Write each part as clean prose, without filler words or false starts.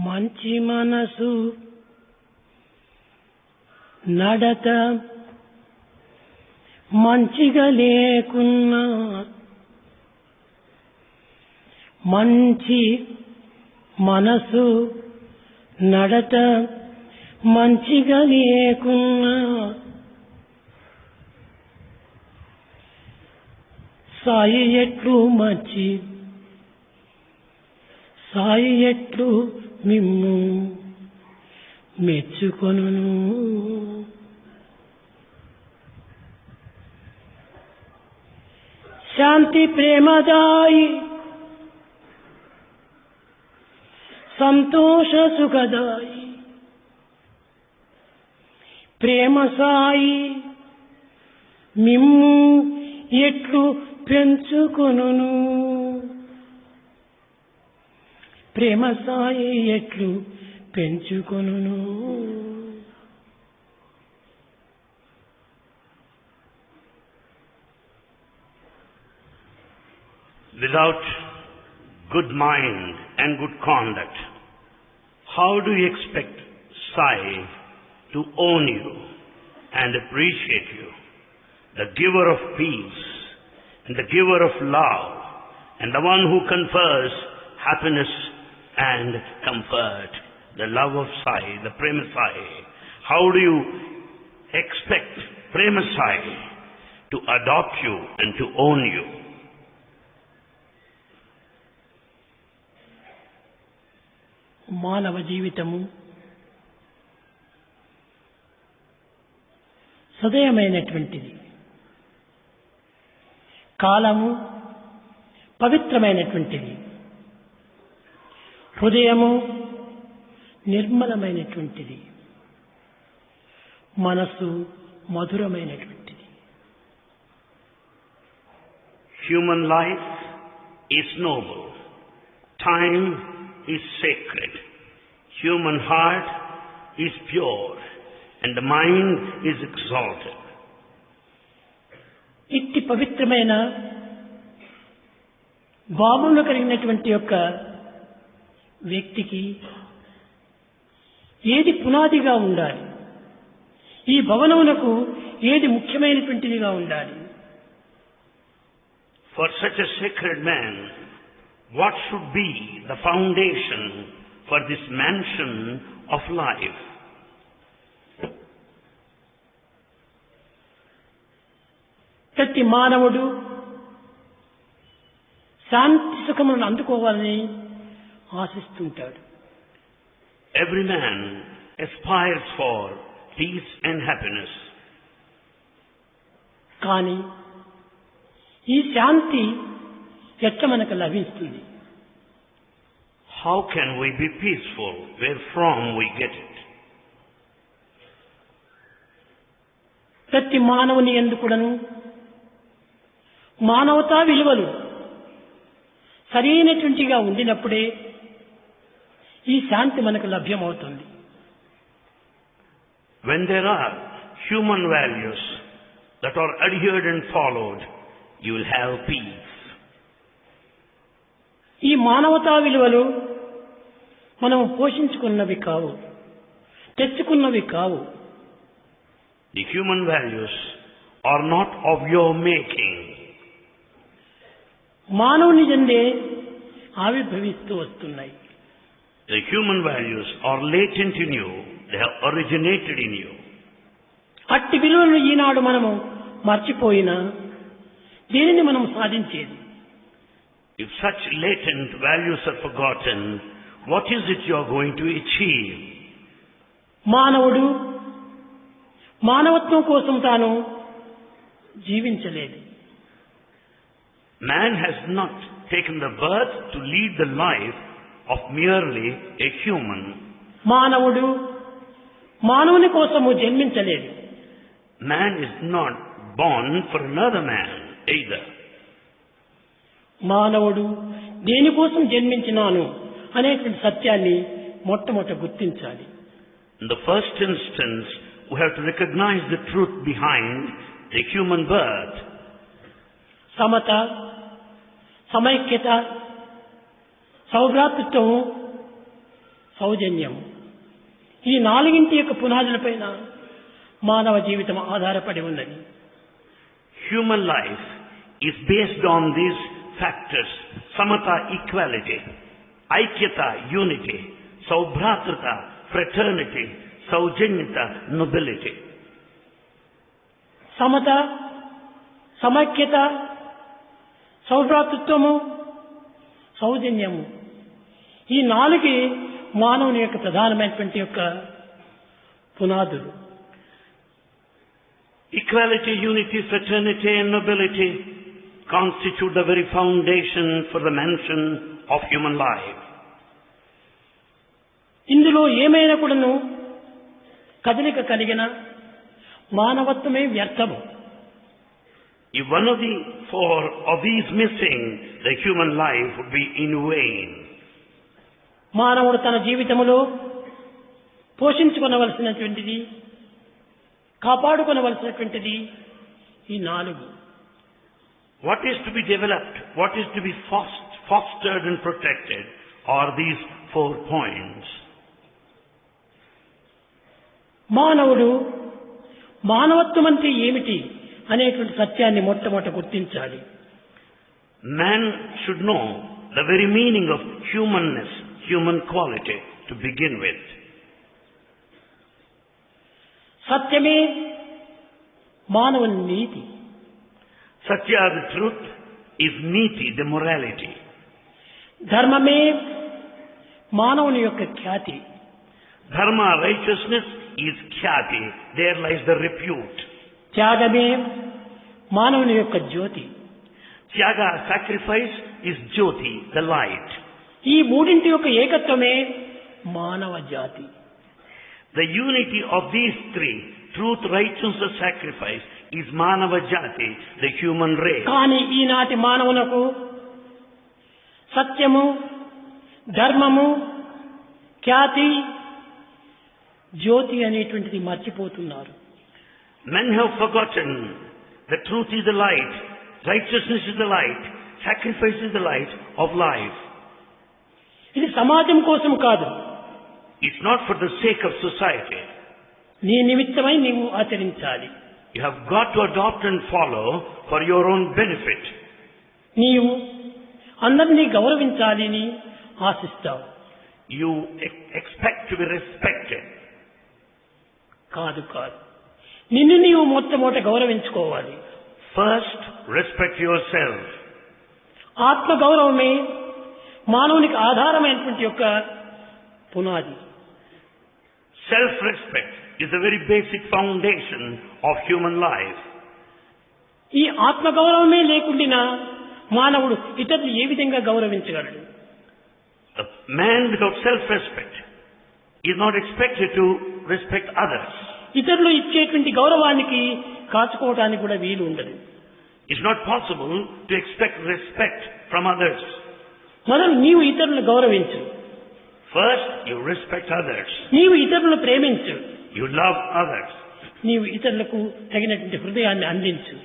మంచి మనసు నడత మంచిగా లేకున్నా, మంచి మనసు నడత మంచిగా లేకున్నా, సాయి ఎట్లు మంచి సాయి ఎట్లు మిమ్ము మెచ్చుకొనును. శాంతి ప్రేమదాయి సంతోష సుఖదాయి ప్రేమ సాయి మిమ్ము ఎట్లు పెంచుకొనును. ప్రేమ సాయి ఎట్లు పెంచుకొనును. Without good mind and good conduct, how do you expect Sai to own you and appreciate you? The giver of peace and the giver of love and the one who confers happiness and comfort, the love of Sai, the Prema Sai. How do you expect Prema Sai to adopt you and to own you? మానవ జీవితము సదయమైనటువంటిది. కాలము పవిత్రమైనటువంటిది. హృదయము నిర్మలమైనటువంటిది. మనసు మధురమైనటువంటిది. Human life is noble. Time is sacred. Human heart is pure and the mind is exalted. ఇట్టి పవిత్రమైన భావములు కలిగినటువంటి యొక్క వ్యక్తికి ఏది పునాదిగా ఉండాలి, ఈ భవనమునకు ఏది ముఖ్యమైనటువంటిదిగా ఉండాలి? For such a sacred man, what should be the foundation for this mansion of life? ప్రతి మానవుడు శాంతి సుఖములను అందుకోవాలని ఆశిస్తుంటాడు. Every man aspires for peace and happiness. కానీ ఈ శాంతి ఎట్లా మనకు లభిస్తుంది? How can we be peaceful? Where from we get it? ప్రతి మానవుని యందు కూడాను మానవతా విలువలు సరైనటువంటిగా ఉండినప్పుడే ఈ శాంతి మనకు లభ్యమవుతుంది. When there are human values that are adhered and followed, you will have peace. ఈ మానవతా విలువలు మనం పోషించుకున్నవి కావు, తెచ్చుకున్నవి కావు. The human values are not of your making. మానవుని యందే ఆవిర్భవిస్తూ వస్తున్నాయి. The human values are latent in you. They have originated in you. అట్టి విలువలను ఈనాడు మనము మర్చిపోయినా దీనిని మనం సాధించేది? If such latent values are forgotten, what is it you are going to achieve? మానవుడు మానవత్వం కోసం తాను జీవించలేదు. Man has not taken the birth to lead the life of merely a human. మానవుడు మానవుని కోసము జన్మించలేదు. Man is not born for another man either. మానవుడు దేనికోసం జన్మించినాను అనేటువంటి సత్యాన్ని మొట్టమొదట గుర్తించాలి. In the first instance, we have to recognize the truth behind the human birth. Samata, సమైక్యత, సౌభ్రాతృత్వము, సౌజన్యం. ఈ నాలుగింటి యొక్క పునాదులపైన మానవ జీవితం ఆధారపడి ఉన్నది. Human life is based on these factors: samata, equality; aikyata, unity; saubhratrata, fraternity; saujanyata, nobility. Samata, సమైక్యత, సౌభ్రాతృత్వము, సౌజన్యము, ఈ నాలుగే మానవుని యొక్క ప్రధానమైనటువంటి యొక్క పునాదులు. Equality, unity, fraternity and nobility constitute the very foundation for the mansion of human life. ఇందులో ఏమైనా కూడాను కదలిక కలిగిన మానవత్వమే వ్యర్థము. If one of the four of these missing, the human life would be in vain. మానవుడు తన జీవితంలో పోషించుకొనవలసినటువంటిది, కాపాడుకొనవలసినటువంటిది ఈ నాలుగు. What is to be developed, what is to be fostered and protected are these 4 points. మానవుడు మానవత్వం అంటే ఏమిటి అనేటువంటి సత్యాన్ని మొట్టమొదట గుర్తించాలి. Man should know the very meaning of humanness, human quality to begin with. సత్యమే మానవుని నీతి. Satya, the truth, is niti, the morality. ధర్మమే మానవుని యొక్క ఖ్యాతి. Dharma, righteousness, is khyati. There lies the repute. త్యాగమే మానవుని యొక్క జ్యోతి. Tyaga, sacrifice, is jyoti, the light. ఈ మూడింటి యొక్క ఏకత్వమే మానవ జాతి. The unity of these three, truth, righteousness, sacrifice, is manava jati, the human race. కానీ ఈనాటి మానవులకు సత్యము, ధర్మము, ఖ్యాతి, జ్యోతి అనేటువంటిది మర్చిపోతున్నారు. Men have forgotten the truth is the light, righteousness is the light, sacrifice is the light of life. ఇది సమాజం కోసం కాదు. It's not for the sake of society. నీ నిమిత్తమై నీవు ఆచరించాలి. You have got to adopt and follow for your own benefit. నీవు అందరినీ గౌరవించాలని ఆశిస్తావు. You expect to be respected. కాదు కాదు, నిన్ను నీవు మొట్టమొదట గౌరవించుకోవాలి. First, respect yourself. ఆత్మ గౌరవమే మానవునికి ఆధారమైనటువంటి యొక్క పునాది. Self-respect is the very basic foundation of human life. ఈ ఆత్మ గౌరవమే లేకుండా మానవుడు ఇతరులు ఏ విధంగా గౌరవించగలడు? A man without self-respect is not expected to respect others. ఇతరులు ఇచ్చేటువంటి గౌరవానికి కాచుకోవడానికి కూడా వీలు ఉండదు. It's not possible to expect respect from others. మొదలు నీవు ఇతరులను గౌరవించు. First, you respect others. నీవు ఇతరులను ప్రేమించు. You love others. నీవు ఇతరులకు తగినటువంటి హృదయాన్ని అందించు.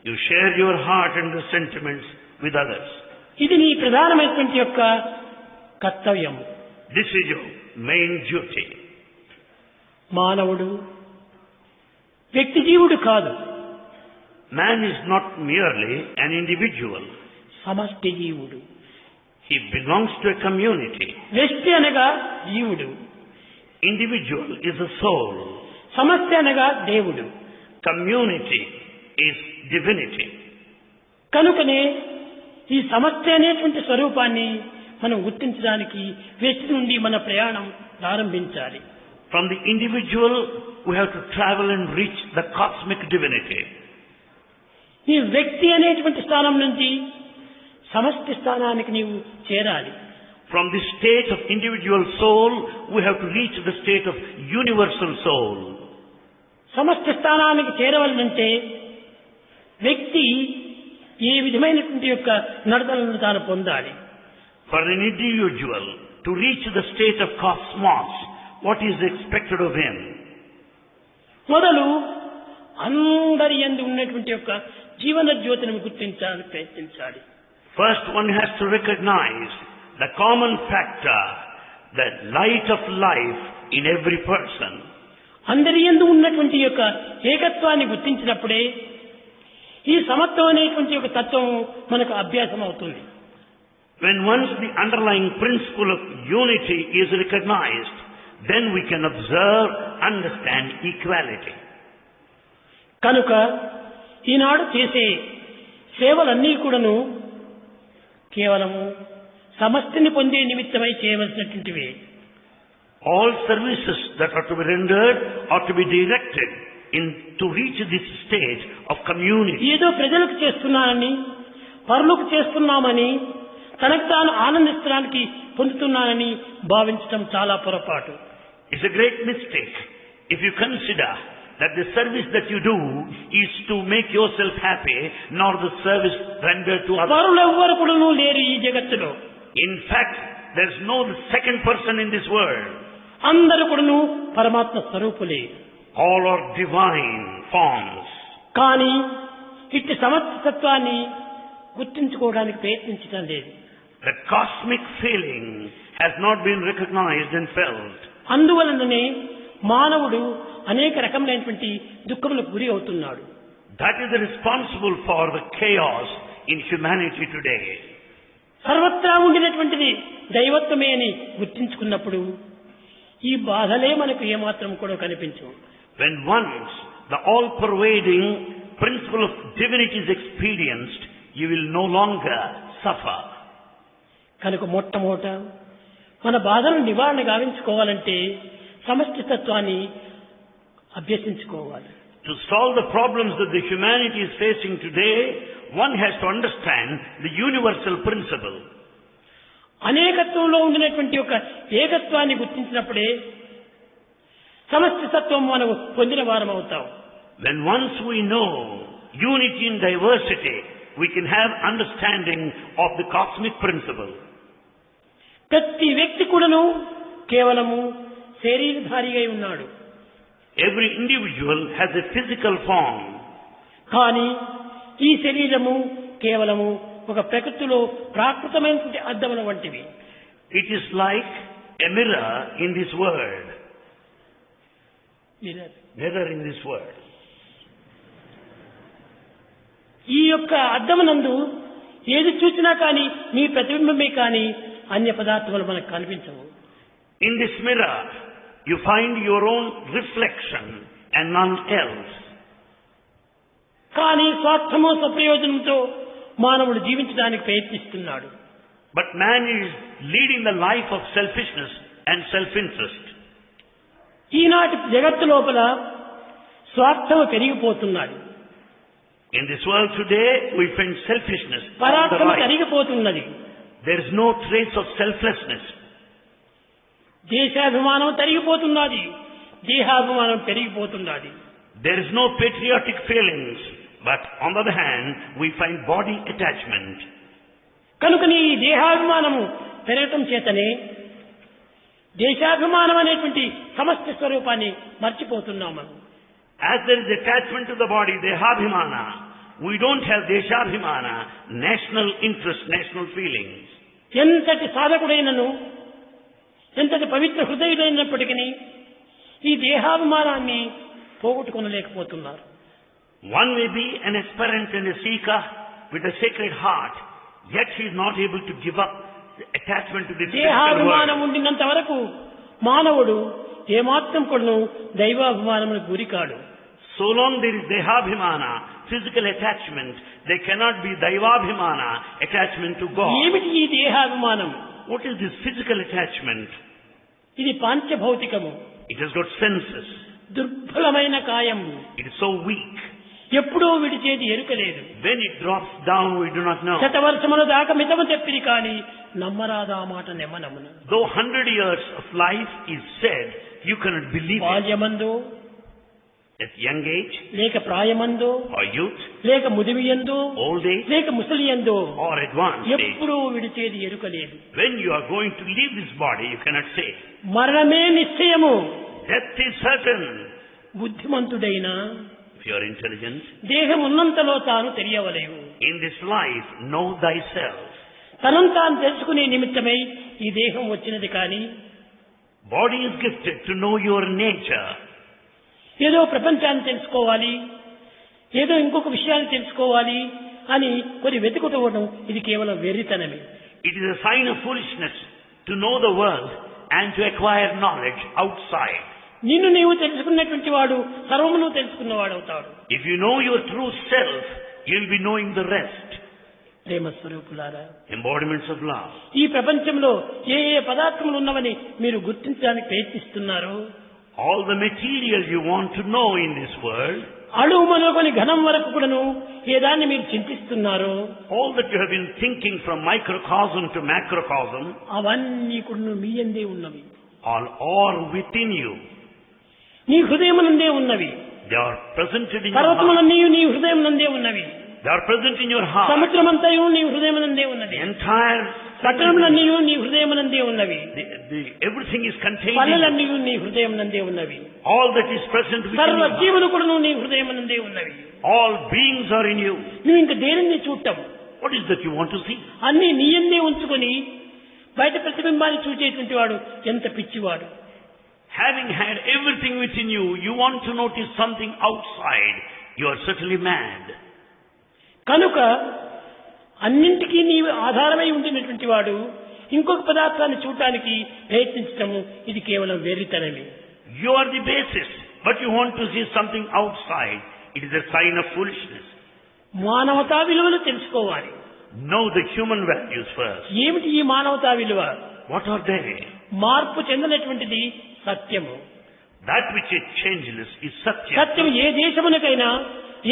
You share your heart and the sentiments with others. ఇది నీ ప్రధానమైనటువంటి యొక్క కర్తవ్యం. This is your main duty. మానవుడు వ్యక్తి జీవుడు కాదు. Man is not merely an individual. సమష్టి జీవుడు. He belongs to a community. వ్యక్తి అనగా జీవుడు. Individual is a soul. సమష్టి అనగా దేవుడు. Community is divinity. కనుకనే ఈ సమష్టి అనేటువంటి స్వరూపాన్ని మనం గుర్తించడానికి వ్యక్తి నుండి మన ప్రయాణం ప్రారంభించాలి. From the individual, we have to travel and reach the cosmic divinity. ఈ వ్యక్తి అనేటువంటి స్థానం నుంచి సమష్టి స్థానానికి నీవు చేరాలి. From the state of individual soul, we have to reach the state of universal soul. సమష్టి స్థానానికి చేరవాలంటే వ్యక్తి ఏ విధమైనటువంటి యొక్క నడతలను తాను పొందాలి. For an individual to reach the state of cosmos, what is expected of him? మొదలు అందరి యందు ఉన్నటువంటి యొక్క జీవన జ్యోతిని గుర్తించాలని ప్రయత్నించాలి. First, one has to recognize the common factor, the light of life in every person. అందరి యందు ఉన్నటువంటి యొక్క ఏకత్వాన్ని గుర్తించినప్పుడే ఈ సమత్వం అనేటువంటి ఒక తత్వం మనకు అభ్యాసం అవుతుంది. When once the underlying principle of unity is recognized, then we can observe, understand equality. కనుక ఈనాడు చేసే సేవలన్నీ కూడాను కేవలము సమష్టిని పొందే నిమిత్తమై చేయవలసినటువంటివి. All services that are to be rendered are to be directed to reach this state of community. ఏదో ప్రజలకు చేస్తున్నానని, పరులకు చేస్తున్నామని, తనకు తాను ఆనందించడానికి పొందుతున్నానని భావించడం చాలా పొరపాటు. It's a great mistake if you consider that the service that you do is to make yourself happy, nor the service rendered to others. పరులు ఎవ్వరు కూడాను లేరు ఈ జగత్తులో. In fact, there's no second person in this world. అందరూ కూడాను పరమాత్మ స్వరూపులే. All are divine forms. కానీ ఇట్టి సమత్వత్వాన్ని గుర్తించుకోవడానికి ప్రయత్నించడం లేదు. The cosmic feeling has not been recognized and felt. అందువలననే మానవుడు అనేక రకములైనటువంటి దుఃఖములకు గురి అవుతున్నాడు. That is responsible for the chaos in humanity today. సర్వత్రా ఉండినటువంటిది దైవత్వమే అని గుర్తించుకున్నప్పుడు ఈ బాధలే మనకు ఏమాత్రం కూడా కనిపించవు. When once the all-pervading principle of divinity is experienced, you will no longer suffer. కనుక మొట్టమొదట మన బాధలను నివారణ గావించుకోవాలంటే సమష్టి తత్వాన్ని అభ్యసించుకోవాలి. To solve the problems that the humanity is facing today, one has to understand the universal principle. అనేకత్వంలో ఉండినటువంటి ఒక ఏకత్వాన్ని గుర్తించినప్పుడే సమష్టి తత్వం మనకు పొందిన వారం అవుతాం. When once we know unity in diversity, we can have understanding of the cosmic principle. ప్రతి వ్యక్తి కూడాను కేవలము శరీరధారిగా ఉన్నాడు. Every individual has a physical form. కానీ ఈ శరీరము కేవలము ఒక ప్రకృతిలో ప్రాకృతమైనటువంటి అద్దముల వంటివి. It is like a mirror in this world. Mirror in this world. ఈ యొక్క అద్దమునందు ఏది చూసినా కానీ మీ ప్రతిబింబమే కానీ అన్య పదార్థములు మనకు కనిపించవు. In this mirror, you find your own reflection and none else. కానీ స్వార్థము స్వప్రయోజనంతో మానవుడు జీవించడానికి ప్రయత్నిస్తున్నాడు. But man is leading the life of selfishness and self-interest. ఈనాటి జగత్తు లోపల స్వార్థము పెరిగిపోతున్నది. In this world today, we find selfishness. పరార్థము తరిగిపోతున్నది. There is no trace of selflessness. దేశాభిమానం తరిగిపోతున్నది. దేహాభిమానం పెరిగిపోతున్నది. There is no patriotic feelings, but on the other hand, we find body attachment. కనుక ఈ దేహాభిమానము పెరగటం చేతనే దేశాభిమానం అనేటువంటి సమష్టి స్వరూపాన్ని మర్చిపోతున్నాము. As there is attachment to the body, dehabhimana, we don't have deshabhimana, national interest, national feelings. ఎంతటి సాధకుడైనను, ఎంతటి పవిత్ర హృదయుడైనప్పటికీ ఈ దేహాభిమానాన్ని పోగొట్టుకొనలేకపోతున్నారు. One may be an aspirant and a seeker with a sacred heart, yet he is not able to give up the attachment to this physical దేహాభిమానం world. ఉండినంత వరకు మానవుడు ఏమాత్రం కూడాను దైవాభిమానములకు గురికాడు. So long there is dehabhimana, physical attachment, there cannot be daivabhimana, attachment to God. ఏమిటి ఈ దేహాభిమానం? What is this physical attachment? ఇది పాంచభౌతికము. It has got senses. దుర్బలమైన కాయము. It is so weak. ఎప్పుడో విడిచేది ఎరుకలేదు. When it drops down, we do not know. శతవర్షముల దాకా మితము చెప్పిరి కానీ నమ్మరాదా మాట నెమ్మనమున. Though 100 years of life is said, you cannot believe it. బాల్యమందో, At young age, లేక ప్రాయమందో, or youth, లేక ముదిమియందో, old age, లేక ముసలియందో or advanced age. ఎప్పుడూ విడిచేది ఎరుకలేదు. When you are going to leave this body, you cannot say. మరణమే నిశ్చయము. Death is certain. బుద్ధిమంతుడైన If you are intelligent, దేహం ఉన్నంతలో తాను తెలియవలేవు. in this life, know thyself. తనను తాను తెలుసుకునే నిమిత్తమై ఈ దేహం వచ్చినది కానీ Body is gifted to know your nature. ఏదో ప్రపంచాన్ని తెలుసుకోవాలి, ఏదో ఇంకొక విషయాన్ని తెలుసుకోవాలి అని కొన్ని వెతుకుతూ ఇది కేవలం వెర్రితనమే. It is a sign of foolishness to know the world and to acquire knowledge outside. నిన్ను నీవు తెలుసుకున్నటువంటి వాడు సర్వమును తెలుసుకున్నవాడు అవుతాడు. If you know your true self, you will be knowing the rest. ప్రేమ స్వరూపులారా, Embodiments of love. ఈ ప్రపంచంలో ఏ ఏ పదార్థములు ఉన్నవని మీరు గుర్తించడానికి ప్రయత్నిస్తున్నారో, All the material you want to know in this world, అణువు మొదలుకొని ఘనం వరకు కూడాను ఏ దాన్ని మీరు చింతిస్తున్నారో, all that you have been thinking from microcosm to macrocosm, అవన్నీ కూడా మీ యందే ఉన్నవి. all are within you. నీ హృదయమునందే ఉన్నవి. They are presented in your heart. పర్వతములన్నీ నీ హృదయమునందే ఉన్నవి. They are present in your heart. సముద్రమంతయు నీ హృదయమునందే ఉన్నది. The entire పట్టణములన్నీ నీ హృదయమునందే ఉన్నవి. everything is contained. పల్లెలన్నీ నీ హృదయమునందే ఉన్నవి. All that is present within సర్వ you. జీవులు కూడా నీ హృదయమునందే ఉన్నవి. All beings are in you. నువ్వు ఇంకా దేనిని చూడటం? What is that you want to see? అన్ని నీ యందే ఉంచుకొని బయట ప్రతిబింబాన్ని చూచేటువంటి వాడు ఎంత పిచ్చివాడు. Having had everything within you, you want to notice something outside. You are certainly mad. కనుక అన్నింటికీ నీవు ఆధారమై ఉండినటువంటి వాడు ఇంకొక పదార్థాన్ని చూడటానికి ప్రయత్నించటము ఇది కేవలం వెర్రితనమే. You are the basis, but you want to see something outside. It is a sign of foolishness. మానవతా విలువలు తెలుసుకోవాలి. Know the human values first. ఏమిటి ఈ మానవతా విలువ? What are they? మార్పు చెందినటువంటిది సత్యము. That which is changeless is Satya. సత్యం ఏ దేశమునకైనా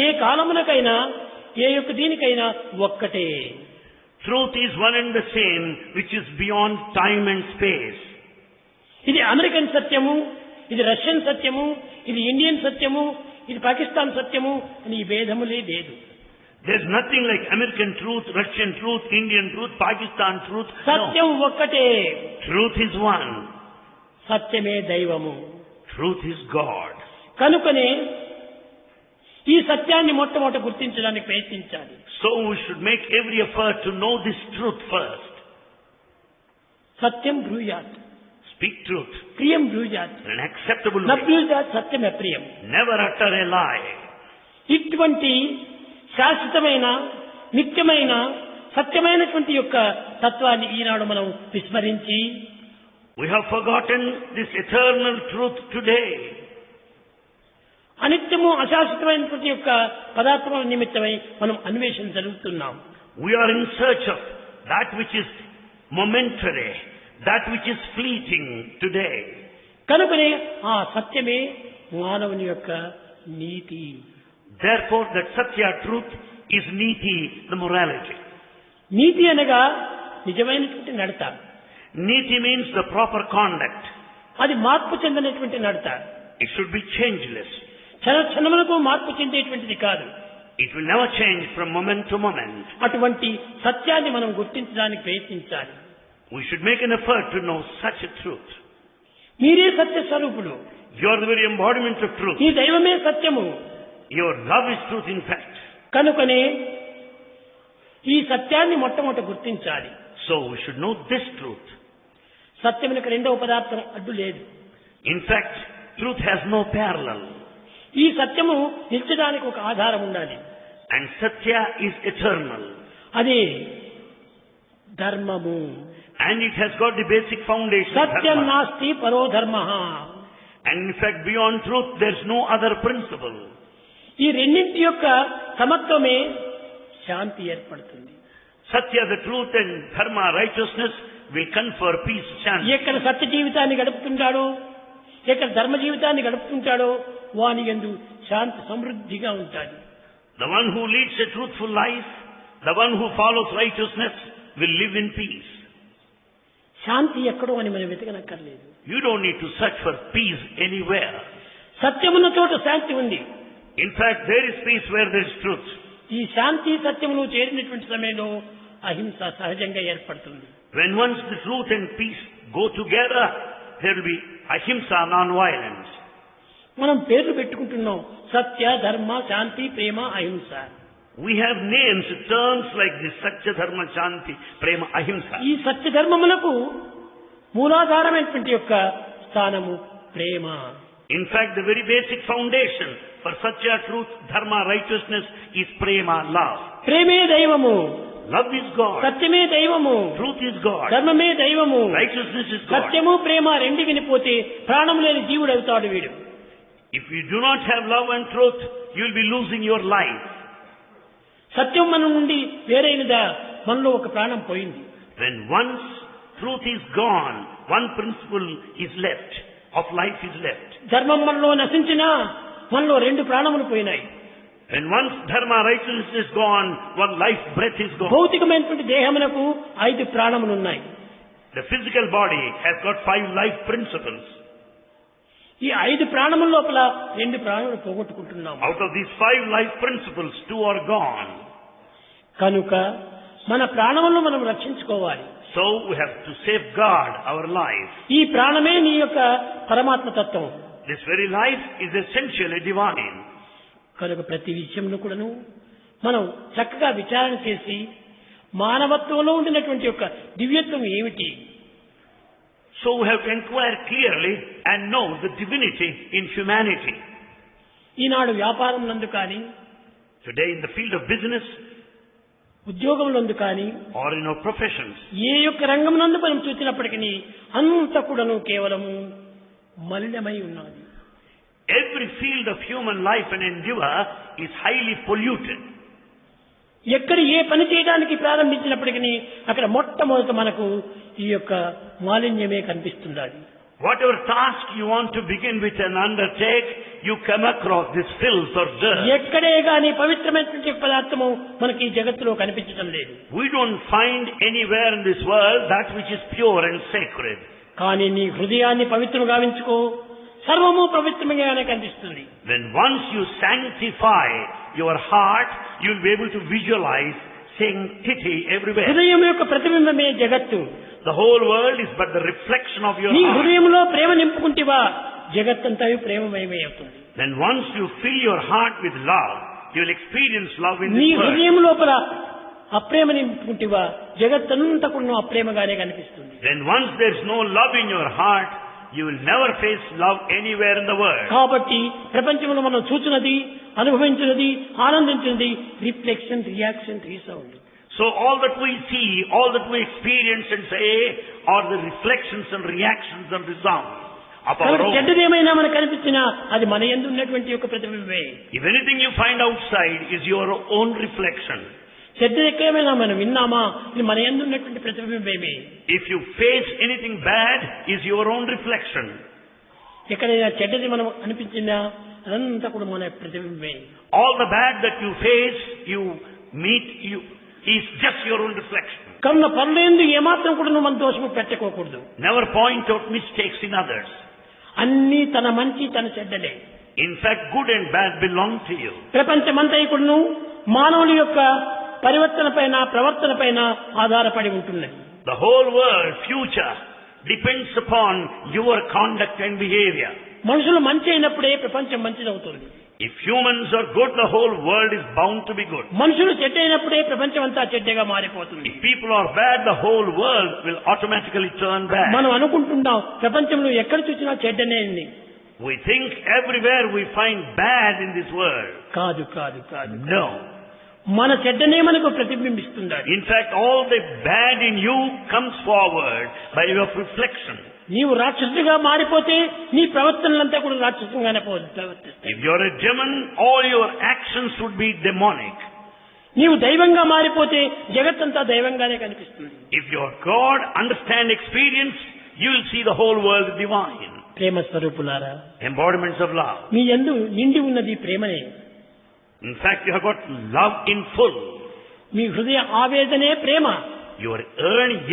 ఏ కాలమునకైనా ఏ యొక్క దీనికైనా ఒక్కటే. Truth is one and the same, which is beyond time and space. ఇది అమెరికన్ సత్యము, ఇది రష్యన్ సత్యము, ఇది ఇండియన్ సత్యము, ఇది పాకిస్తాన్ సత్యము అని ఈ భేదములే లేదు. There's nothing like American truth, Russian truth, Indian truth, Pakistan truth. సత్యం ఒక్కటే. Truth is one. సత్యమే దైవము. Truth is God. కనుకనే ఈ సత్యాన్ని మొట్టమొదట గుర్తించడానికి ప్రయత్నించాలి. So we should make every effort to know this truth first. Satyam బ్రూయాత్. Speak truth. ప్రియం బ్రూయాత్. In an acceptable న way. బ్రూయాత్ Satyam అప్రియం. Never utter a lie. ఇటువంటి శాశ్వతమైన నిత్యమైన సత్యమైనటువంటి యొక్క తత్వాన్ని ఈనాడు మనం విస్మరించి We have forgotten this eternal truth today. అనిత్యము అశాశ్వతమైనటువంటి యొక్క పదార్థముల నిమిత్తమై మనం అన్వేషణ జరుగుతున్నాం. We are in search of that which is momentary, that which is fleeting today. కనుకనే ఆ సత్యమే మానవుని యొక్క నీతి. Therefore, that Satya truth is Niti, the morality. నీతి అనగా నిజమైనటువంటి నడత. Niti means the proper conduct. అది మార్పు చెందినటువంటి నడత. It should be changeless. క్షణములకు మార్పు చెందేటువంటిది కాదు. It will never change from moment to moment. అటువంటి సత్యాన్ని మనం గుర్తించడానికి ప్రయత్నించాలి. We should make an effort to know such a truth. మీరే సత్య స్వరూపుడు. You are the very embodiment of truth. ఈ దైవమే సత్యము. Your love is truth in fact. కనుకనే ఈ సత్యాన్ని మొట్టమొదట గుర్తించాలి. So we should know this truth. సత్యమునకు రెండవ పదార్థం అడ్డు లేదు. In fact, truth has no parallel. ఈ సత్యము నిలిచడానికి ఒక ఆధారం ఉండాలి. And Satya is eternal. అదే ధర్మము. And it has got the basic foundation. Satyam Dharma. నాస్తి పరో ధర్మ. And in fact, beyond truth, there is no other principle. ఈ రెండింటి యొక్క సమత్వమే శాంతి ఏర్పడుతుంది. Satya, the truth, and Dharma, righteousness, will confer peace, shanti. ఎక్కడ సత్య జీవితాన్ని గడుపుతుంటాడో, ఎక్కడ ధర్మ జీవితాన్ని గడుపుతుంటాడో వాని యందు శాంతి సమృద్ధిగా ఉంటాడు. The one who leads a truthful life, the one who follows righteousness, will live in peace. శాంతి ఎక్కడో అని మనం వెతకనక్కర్లేదు. You don't need to search for peace anywhere. సత్యమున్న చోట శాంతి ఉంది. In fact, there is peace where there is truth. ఈ శాంతి సత్యమును చేరినటువంటి సమయంలో అహింస సహజంగా ఏర్పడుతుంది. When once the truth and peace go together, there will be ahimsa, non-violence. మనం పేర్లు పెట్టుకుంటున్నాం. సత్య, ధర్మ, శాంతి, ప్రేమ, అహింస. We have names, terms like this, Satya, Dharma, Shanti, Prema, Ahimsa. ఈ సత్య ధర్మములకు మూలాధారమైనటువంటి యొక్క స్థానము ప్రేమ. In fact, the very basic foundation for satya, truth, dharma, righteousness is prema, love. ప్రేమే దైవము, Love is God. సత్యమే దైవము, Truth is God. ధర్మమే దైవము. Righteousness is God. సత్యము ప్రేమ రెండు వినిపోతే ప్రాణం లేని జీవుడు అవుతాడు వీడు. If you do not have love and truth, you will be losing your life. సత్యం మన నుండి వేరైనదా, మనలో ఒక ప్రాణం పోయింది. When once truth is gone, one principle is left, of life is left. ధర్మం మనలో నశించినా మనలో రెండు ప్రాణములు పోయినాయి. When once dharma, righteousness is gone, one life breath is gone. భౌతికమైనటువంటి దేహమునకు 5 ప్రాణములు ఉన్నాయి. The physical body has got 5 life principles. ఈ 5 ప్రాణముల లోపల 2 ప్రాణములు పోగొట్టుకుంటున్నాము. Out of these 5 life principles, 2 are gone. కనుక మన ప్రాణములను మనం రక్షించుకోవాలి. So we have to safeguard our life. ఈ ప్రాణమే నీ యొక్క పరమాత్మ తత్వం. This very life is essentially divine. కనుక ప్రతి విషయంలో కూడాను మనం చక్కగా విచారణ చేసి మానవత్వంలో ఉండినటువంటి యొక్క దివ్యత్వం ఏమిటి, So we have to inquire clearly and know the divinity in humanity. ఈనాడు వ్యాపారం నందు కానీ, Today in the field of business ఉద్యోగం నందు కానీ, or in our professions, ఏ యొక్క రంగం నందు మనం చూసినప్పటికీ అంత కూడాను కేవలము మలినమై ఉన్నది. every field of human life and endeavor is highly polluted. ఎక్కడ ఏ పని చేయడానికి ప్రారంభించినప్పటికీ అక్కడ మొట్టమొదట మనకు ఈ యొక్క మాలిన్యమే కనిపిస్తున్నది. Whatever task you want to begin with and undertake, you come across this filth or dirt. ఎక్కడే గాని పవిత్రమైనటువంటి పదార్థము మనకి ఈ జగత్తులో కనిపించడం లేదు. We don't find anywhere in this world that which is pure and sacred. కానీ నీ హృదయాన్ని పవిత్రం గావించుకో, సర్వము పవిత్రంగానే కనిపిస్తుంది. When once you sanctify your heart, you will be able to visualize sanctity everywhere. హృదయం యొక్క ప్రతిబింబమే జగత్తు. The whole world is but the reflection of your నీ heart. హృదయంలో ప్రేమ నింపుకుంటేవా జగత్తంతా ప్రేమమయమే అవుతుంది. Then once you fill your heart with love, you will experience love in నీ this world. హృదయం లోపల అప్రేమ నింపుకుంటేవా జగత్తంతా కూడా అప్రేమగానే కనిపిస్తుంది. Then once there is no love in your heart, you will never face love anywhere in the world. కాబట్టి ప్రపంచంలో మనం చూచినది, అనుభవించినది, ఆనందించినది reflection, reaction, resound. So all that we see, all that we experience and say are the reflections and reactions and resounds of our own. చెడ్డదేమైనా మనకు కనిపించినా అది మన యందు ఉన్నటువంటి యొక్క ప్రతిబింబమే. If anything you find outside is your own reflection. చెడ్డదేమైనా మనం విన్నామా ఇది మన యందు ఉన్నటువంటి ప్రతిబింబమే. If you face anything bad is your own reflection. ఎక్కడైనా చెడ్డది మనం అనిపించినా అదంతా కూడా మన ప్రతిబింబమే. All the bad that you face, you meet, is just your own reflection. కరుణ పరులందు ఏమాత్రం కూడా మన దోషము పెట్టకోకూడదు. Never point out mistakes in others. అన్ని తన మంచి తన చెడ్డలే. In fact, good and bad belong to you. ప్రపంచమంతా కూడాను మానవుని యొక్క పరివర్తన పైన, ప్రవర్తన పైన ఆధారపడి ఉంటున్నది. The whole world, future, depends upon your conduct and behavior. మనుషులు మంచి అయినప్పుడే ప్రపంచం మంచిదవుతుంది. If humans are good, the whole world is bound to be good. మనుషులు చెడ్డ అయినప్పుడే ప్రపంచం అంతా చెడ్డగా మారిపోతుంది. If people are bad, the whole world will automatically turn bad. మనం అనుకుంటున్నాం ప్రపంచంలో ఎక్కడ చూసినా చెడ్డనే ఉంది. We think everywhere we find bad in this world. కాదు కాదు కాదు. No. మన చెడ్డనే మనకు ప్రతిబింబిస్తుంది. In fact, all the bad in you comes forward by your reflection. నీవు రాక్షసుడిగా మారిపోతే నీ ప్రవర్తనలంతా కూడా రాక్షసంగానే ప్రవర్తిస్తాయి. If you are a demon, all your actions would be demonic. నీవు దైవంగా మారిపోతే జగత్తంతా దైవంగానే కనిపిస్తుంది. If you are God, understand, experience, you will see the whole world divine. ప్రేమ స్వరూపులారా, Embodiments of love. మీ యందు నిండి ఉన్నది ప్రేమనే. In fact, you have got love in full. మీ హృదయ ఆవేదనే ప్రేమ. Your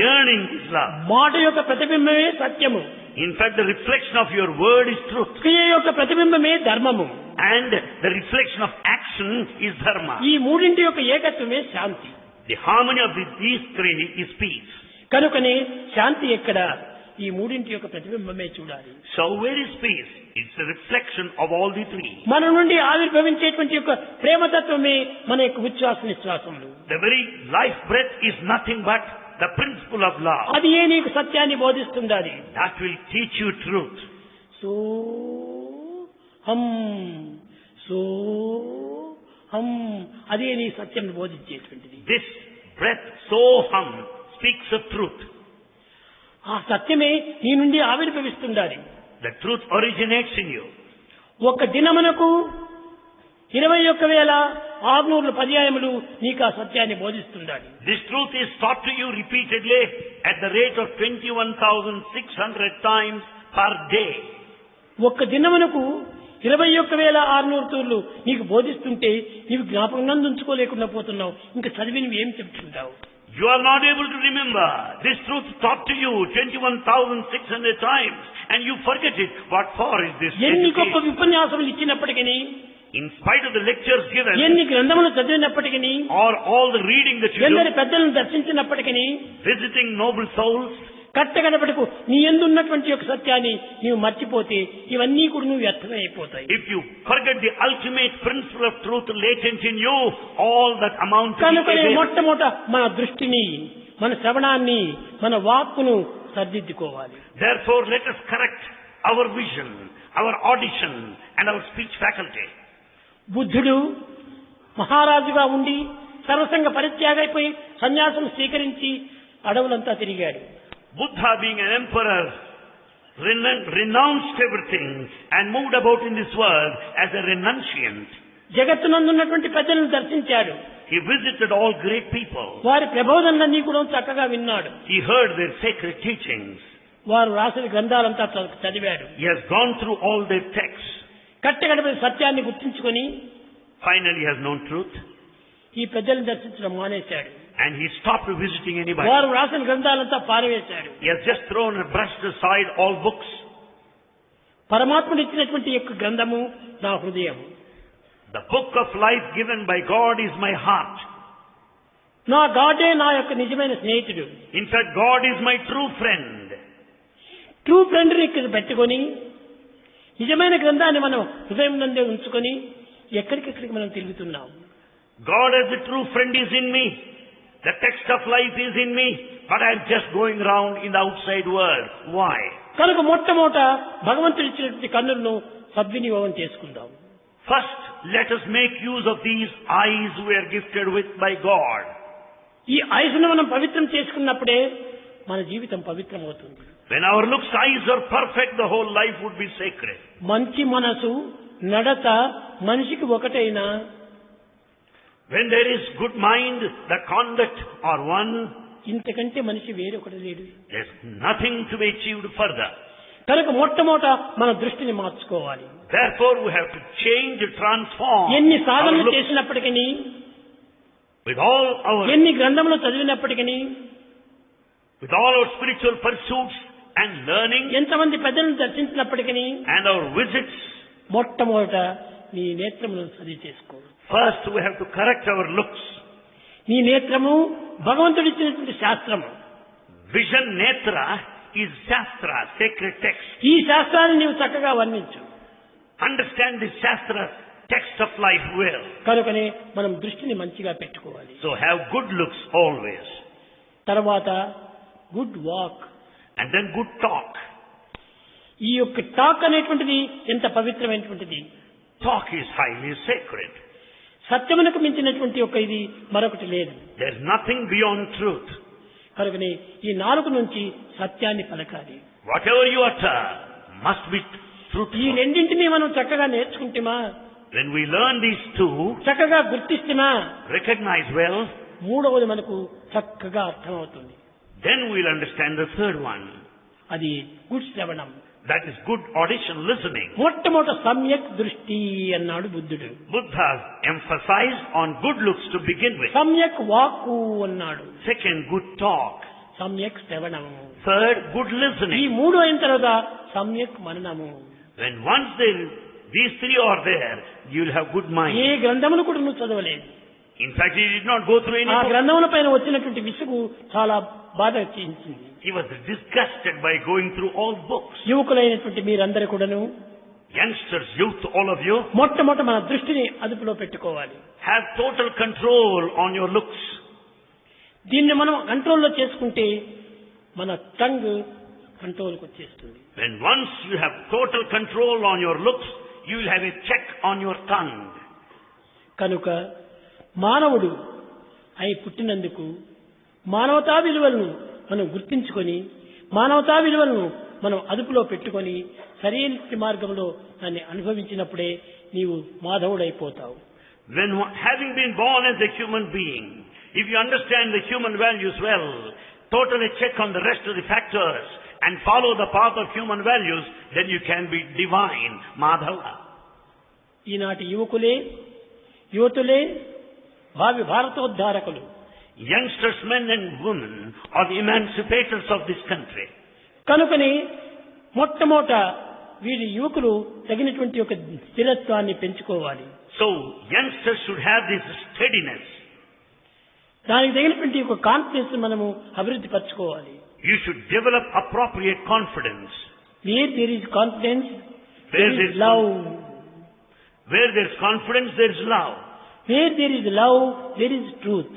yearning is love. మాట యొక్క ప్రతిబింబమే సత్యము. In fact, the reflection of your word is truth. క్రియ యొక్క ప్రతిబింబమే ధర్మము. And the reflection of action is dharma. ఈ మూడింటి యొక్క ఏకత్వమే శాంతి. The harmony of these three is peace. కనుకనే శాంతి ఎక్కడ? ఈ మూడింటి యొక్క ప్రతిబింబమే చూడాలి. So where is peace? It's a reflection of all the three. మన నుండి ఆవిర్భవించేటువంటి యొక్క ప్రేమతత్వమే మన యొక్క ఉచ్ఛ్వాస నిశ్వాసములు. The very life breath is nothing but the principle of love. అది ఏ నీకు సత్యాన్ని బోధిస్తుంది. అది That will teach you truth. So హం సో హం అదే నీ సత్యం బోధించేటువంటిది. This breath, soham, speaks of truth. ఆ సత్యమే నీ నుండి ఆవిర్భవిస్తుండాలి. The truth originates in you. ఒక దినమునకు 21,600 పర్యాయములు నీకు ఆ సత్యాన్ని బోధిస్తుండాలి. This truth is taught to you repeatedly at the rate of 21,600 times per day. ఒక్క దినమునకు 21,600 తూర్లు నీకు బోధిస్తుంటే నీవు జ్ఞాపకం ఉంచుకోలేకుండా పోతున్నావు. ఇంకా చదివినవి ఏం చెప్తుంటావు? You are not able to remember this truth taught to you 21,600 times and you forget it. What for is this ఎన్ని గొప్ప education? విపన్యాసములు ఇచ్చినప్పటికీ, In spite of the lectures given ఎన్ని గ్రంథములు చదివినప్పటికీ, or all the reading that you ఎందరి do, పెద్దలను దర్శించినప్పటికీ, visiting noble souls, కట్టగడపటకు నీ యందు ఉన్నటువంటి యొక్క సత్యాన్ని నీవు మర్చిపోతే ఇవన్నీ కూడా నువ్వు వ్యర్థమే అయిపోతాయి. if you forget the ultimate principle of truth latent in you, all that amount to కనుకనే be మొట్టమొదట మన దృష్టిని, మన శ్రవణాన్ని, మన వాక్కును సరిదిద్దుకోవాలి. Therefore, let us correct our vision, our audition, and our speech faculty. బుద్ధుడు మహారాజుగా ఉండి సర్వసంగ పరిత్యాగ అయిపోయి సన్యాసం స్వీకరించి అడవులంతా తిరిగాడు. Buddha, being an emperor, renounced everything and moved about in this world as a renunciant. జగత్తునందున్నటువంటి పెద్దలను దర్శించాడు. He visited all great people. వారి ప్రబోధనలన్నీ కూడా చక్కగా విన్నాడు. He heard their sacred teachings. వారు రాసిన గ్రంథాలంతా చదివాడు. He has gone through all their texts. కట్టగడపై సత్యాన్ని గుర్తించుకొని Finally, he has known truth. ఈ పెద్దలను దర్శించడం మానేశాడు. And he stopped visiting anybody. వారు రాసిన గ్రంథాలంతా పారవేశాడు. He has just thrown and brushed aside all books. పరమాత్ముడు ఇచ్చినటువంటి యొక్క గ్రంథము నా హృదయం. The book of life given by God is my heart. నా గాడే నా యొక్క నిజమైన స్నేహితుడు. In fact, God is my true friend. True friend ఇక్కడ పెట్టుకొని నిజమైన గ్రంథాన్ని మనం హృదయం నందే ఉంచుకొని ఎక్కడికెక్కడికి మనం తిరుగుతున్నాం. God as a true friend is in me. The text of life is in me. But I am just going round in the outside world. Why? కనుక మొట్టమొదట భగవంతుడు ఇచ్చినటువంటి కన్నులను సద్వినియోగం చేసుకుందాం. First, let us make use of these eyes we are gifted with by God. ఈ ఐసును మనం పవిత్రం చేసుకున్నప్పుడే మన జీవితం పవిత్రమవుతుంది. When our looks, eyes are perfect, the whole life would be sacred. మంచి మనసు నడత మనిషికి ఒకటైనా, When there is good mind, the conduct are one. ఇంతకంటే మనిషి వేరొకటి లేడు. There's nothing to be achieved further. కనుక మొట్టమొదట మన దృష్టిని మార్చుకోవాలి. Therefore, we have to change, transform ఎన్ని our సాధనలు looks. చేసినప్పటికీ, With all our చదివినప్పటికీ, with all our spiritual pursuits and learning ఎంతమంది పెద్దలను దర్శించినప్పటికీ, and our visits, మొట్టమొదట నీ నేత్రములను సరి చేసుకో. first we have to correct our looks. నీ నేత్రము భగవంతుడు ఇచ్చినటువంటి శాస్త్రము. Vision netra is Shastra, sacred text. ఈ శాస్త్రాన్ని నీవు చక్కగా వర్ణించు. Understand this Shastra, text of life well. కనుకనే మనం దృష్టిని మంచిగా పెట్టుకోవాలి. So have good looks always. తర్వాత good walk, And then good talk. ఈ యొక్క టాక్ అనేటువంటిది ఎంత పవిత్రమైనటువంటిది. Talk is highly sacred. సత్యమునకు మించినటువంటి ఒక ఇది మరొకటి లేదు. There is nothing beyond truth. కనుకనే ఈ నాలుక నుంచి సత్యాన్ని పలకాలి. Whatever you utter must be ఈ truthful. రెండింటినీ మనం చక్కగా నేర్చుకుంటేమా, When we learn these two, చక్కగా గుర్తిస్తేమా, recognize well, మూడవది మనకు చక్కగా అర్థమవుతుంది. then we'll understand the third one. అది గుడ్ శ్రవణం. That is good audition, listening. మొట్టమొదట సమ్యక్ దృష్టి అన్నాడు బుద్ధుడు. Buddha emphasized on good looks to begin with. సమ్యక్ వాక్కు అన్నాడు. Second, good talk. సమ్యక్ శ్రవణము. Third, good ఈ listening. మూడు అయిన తర్వాత సమ్యక్ మననము. When once these three are there, you'll have good A mind. గ్రంథమును కూడా నువ్వు చదవలేదు. In fact, he did not go through any ఆ book. గ్రంథముల పైన వచ్చినటువంటి విసుగు చాలా బాధ చేయించింది. He was disgusted by going through all books. యువకులైనటువంటి మీరందరూ కూడాను Youngsters, youth, all of you, మొట్టమొదట మన దృష్టిని అదుపులో పెట్టుకోవాలి. have total control on your looks. దీన్ని మనం కంట్రోల్లో చేసుకుంటే మన టంగ్ కంట్రోల్కి వచ్చేస్తుంది. When once you have total control on your looks, you will have a check on your tongue. కనుక మానవుడు అయి పుట్టినందుకు మానవతా విలువలను మనం గుర్తించుకొని మానవతా విలువలను మనం అదుపులో పెట్టుకొని సరైన మార్గంలో దాన్ని అనుభవించినప్పుడే నీవు మాధవుడైపోతావు. When having been born as a human being, if you understand the human values well, totally check on the rest of the factors and follow the path of human values, then you can be divine, Madhava. ఈనాటి యువతులే భావి భారతోద్ధారకులు. Youngsters, men and women are the emancipators of this country. కనుకని మొట్టమొదట వీరి యువకులు తగినటువంటి ఒక స్థిరత్వాన్ని పెంచుకోవాలి. So, youngsters should have this steadiness. దానికి తగినటువంటి ఒక కాన్ఫిడెన్స్ మనము అభివృద్ధి పరచుకోవాలి. You should develop appropriate confidence. Where there is confidence, Where there is love. Where there is confidence, there is love. Where there is love, there is truth.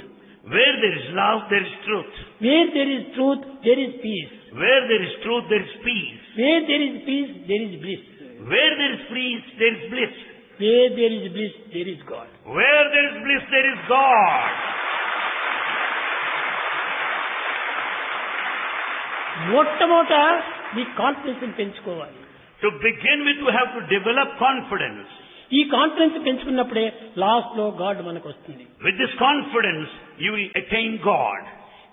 Where there is love, there is truth. Where there is truth, there is peace. Where there is truth, there is peace. Where there is peace, there is bliss. Where there is peace, there is bliss. Where there is bliss, there is God. Where there is bliss, there is God. మొట్టమొదట ఈ confidence పెంచుకోవాలి. To begin with, we have to develop confidence. ఈ confidence పెంచుకున్నప్పుడే last లో God మనకు వస్తుంది. With this confidence, you will attain God.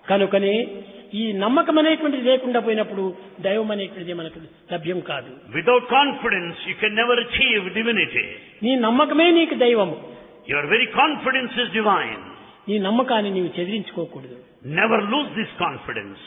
కనుకనే ఈ నమ్మకం అనేటువంటిది లేకుండా పోయినప్పుడు దైవం అనేటువంటిది మనకు లభ్యం కాదు. Without confidence, you can never achieve divinity. నీ నమ్మకమే నీకు దైవం. Your very confidence is divine. నీ నమ్మకాన్ని నీవు చెదిరించుకోకూడదు. Never lose this confidence.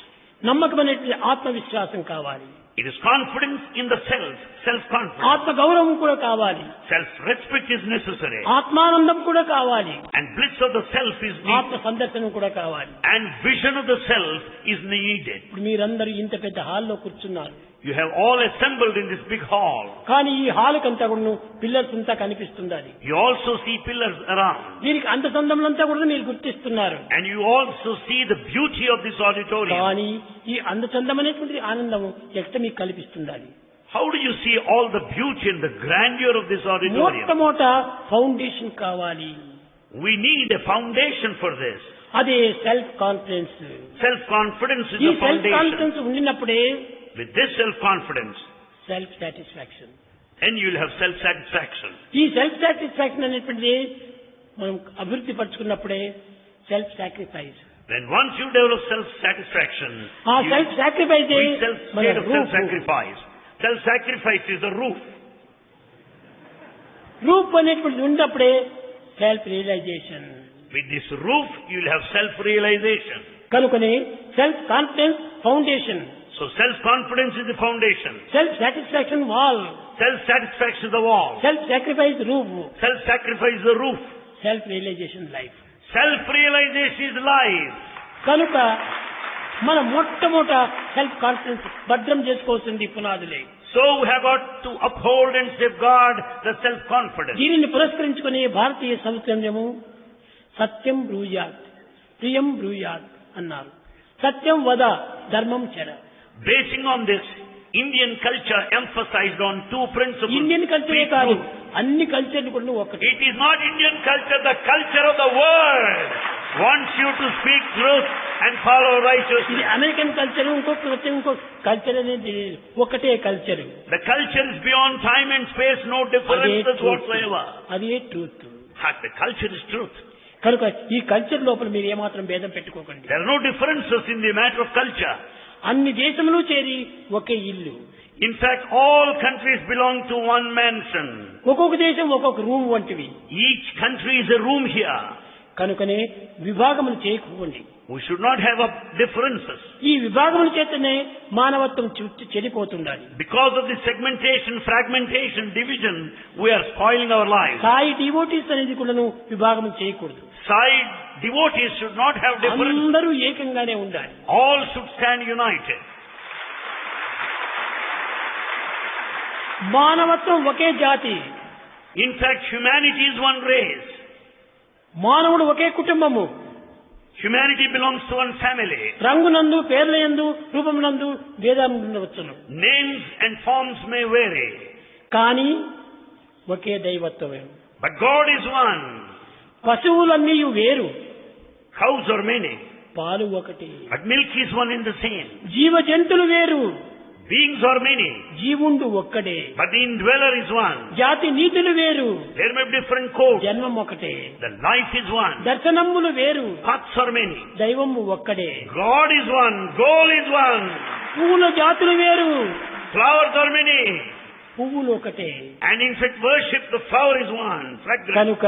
నమ్మకం అనేటువంటి ఆత్మవిశ్వాసం కావాలి. It is confidence in the self-confidence. ఆత్మ గౌరవం కూడా కావాలి. Self-respect is necessary. ఆత్మానందం కూడా కావాలి. And bliss of the self is ఆత్మ needed. సందర్శనం కూడా కావాలి. And vision of the self is needed. ఇప్పుడు మీరందరూ ఇంత పెద్ద హాల్లో కూర్చున్నారు. You have all assembled in this big hall. కానీ ఈ హాల్ కంతా కూడా పిల్లర్స్ అంతా కనిపిస్తున్నది. You also see pillars around. దీనికి అంత సందమంతా కూడా మీరు గుర్తిస్తున్నారు. And you also see the beauty of this auditorium. కానీ ఈ అందచందం అనేటువంటి ఆనందం ఎక్కడ మీకు కల్పిస్తున్నది. How do you see all the beauty and the grandeur of this auditorium? మొట్టమొదట ఫౌండేషన్ కావాలి. We need a foundation for this. అదే సెల్ఫ్ కాన్ఫిడెన్స్. Self-confidence is ఈ the సెల్ఫ్ foundation. కాన్ఫిడెన్స్ ఉండినప్పుడే With this self-confidence, self satisfaction. then you will have self-satisfaction. ఈ self satisfaction అనేటువంటిది మనం అభివృద్ధి పరచుకున్నప్పుడే self sacrifice. When once you develop self-satisfaction, ఆ self sacrifice మన roof. self-sacrifice. Self-sacrifice is the roof. Roof అనేటువంటిది ఉన్నప్పుడే self realization. With this roof, you will have self-realization. కనుకనే self confidence foundation. So self-confidence is the foundation. Self satisfaction wall. Self-satisfaction is the wall. Self sacrifice roof. Self-sacrifice is the roof. Self realization life. Self-realization is life. కనుక మన మొట్టమొదట self confidence భద్రం చేసుకోవాల్సింది పునాదులే. So we have got to uphold and safeguard the self-confidence. దీనిని పురస్కరించుకుని భారతీయ సంస్కృతము సత్యం బ్రూయాత్ ప్రియం బ్రూయాత్ అన్నారు. సత్యం వద ధర్మం చర. Basing on this, Indian culture emphasized on two principles. Indian కల్చరే Speak కాదు, truth. అన్ని కల్చర్లు కూడా ఒకటి. It is not Indian culture, the culture of the world wants you to speak truth and follow ఇది righteousness. అమెరికన్ కల్చర్, ఇంకో culture అనేది ఒకటే culture. The culture is beyond time and space, no differences whatsoever. అదే truth. The culture is truth. కనుక ఈ culture లోపల మీరు ఏమాత్రం భేదం పెట్టుకోకండి. There are no differences in the matter of culture. అన్ని దేశములు చేరి ఒకే ఇల్లు. In fact, all countries belong to one mansion. ఒక్కొక్క దేశం ఒక్కొక్క రూమ్ వంటివి. Each country is a room here. కనుకనే విభాగములు చేయకపోండి. We should not have differences. ఈ విభాగముల చేతనే మానవత్వం చెడిపోతుండాలి. Because of the segmentation, fragmentation, division, we are spoiling our lives. Sai devotees అనేది కూడాను విభాగం చేయకూడదు. Sai devotees should not have differences. అందరూ ఏకంగానే ఉండాలి. All should stand united. మానవత్వం ఒకే జాతి. In fact, humanity is one race. మానవుడు ఒకే కుటుంబము. Humanity belongs to one family. రంగునందు, పేర్లయందు, రూపమునందు భేదం ఉండవచ్చును. Names and forms may vary. కానీ ఒకే దైవత్వమే. But God is one. పశువులన్నీ వేరు, Cows are many. పాలు ఒకటి. But milk is one and the same. జీవ జంతువులు వేరు, Beings are many. జీవుండు ఒక్కడే. But the indweller is one. జాతి నీతులు వేరు, There may be different codes. జన్మం ఒకటే. The life is one. దర్శనములు వేరు, Paths are many. దైవము ఒక్కడే. God is one. Goal is one. పువ్వుల జాతులు వేరు, Flowers are many. పువ్వులు ఒకటే. And in fact worship, the flower is one. Fragrance. కనుక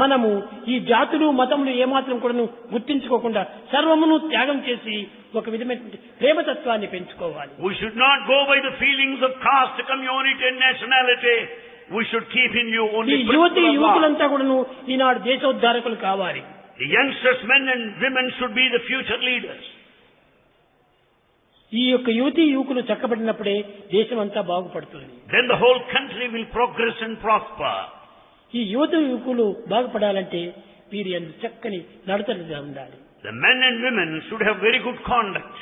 మనము ఈ జాతులు మతములు ఏమాత్రం కూడా గుర్తించుకోకుండా సర్వమును త్యాగం చేసి ఒక విధమైనటువంటి ప్రేమతత్వాన్ని పెంచుకోవాలి. We should not go by the feelings of caste, community and nationality. We should keep in view ఈ only యువతి principle of love. యువకులంతా కూడాను ఈనాడు దేశోద్ధారకులు కావాలి. The youngsters, men and women should be the future leaders. ఈ యొక్క యువతి యువకులు చక్కబడినప్పుడే దేశం అంతా బాగుపడుతుంది. Then the whole country will progress and prosper. ఈ యువత యువకులు బాగుపడాలంటే వీరి యందు చక్కని నడతలుగా ఉండాలి. The men and women should have very good conduct.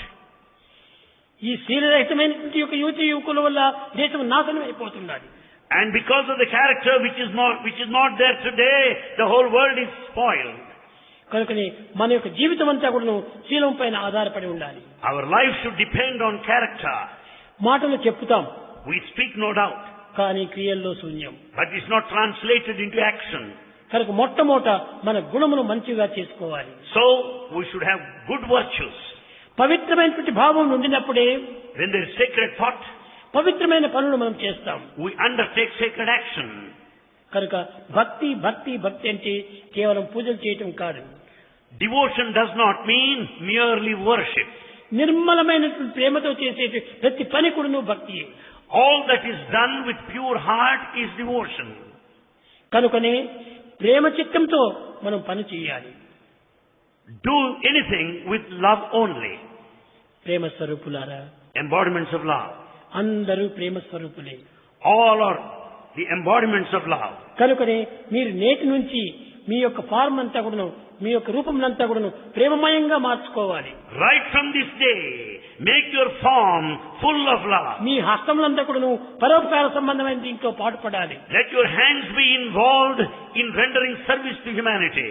ఈ శీలరహితమైనటువంటి యొక్క యువతి యువకుల వల్ల దేశం నాశనం అయిపోతున్నది. And because of the character which is not there today, the whole world is spoiled. కనుకనే మన యొక్క జీవితం అంతా కూడా శీలం పైన ఆధారపడి ఉండాలి. Our life should depend on character. మాటలు చెప్పుతాం, We speak no doubt, కానీ క్రియల్లో శూన్యం. but it's not translated into action. కనుక మొట్టమొదట మన గుణమును మంచిగా చేసుకోవాలి. So, we should have good virtues. పవిత్రమైనటువంటి భావం ఉండినప్పుడే When there is sacred thought, పవిత్రమైన పనులు మనం చేస్తాం. we undertake sacred action. కనుక భక్తి భక్తి భక్తి అంటే కేవలం పూజలు చేయటం కాదు. Devotion does not mean merely worship. నిర్మలమైనటువంటి ప్రేమతో చేసే ప్రతి పని కూడా భక్తియే. All that is done with pure heart is devotion. కనుకనే ప్రేమ చిత్తంతో మనం పని చేయాలి. Do anything with love only. ప్రేమ స్వరూపులారా, Embodiments of love. అందరూ ప్రేమ స్వరూపులే. All are the embodiments of love. కనుకనే మీరు నేటి నుంచి మీ యొక్క ఫార్మ్ అంతా కూడాను, మీ యొక్క రూపంనంతా కూడాను ప్రేమమయంగా మార్చుకోవాలి. Right from this day, make your form full of love. మీ హస్తములంతా కూడాను పరోపకార సంబంధమైన దీంట్లో పాటుపడాలి. Let your hands be involved in rendering service to humanity.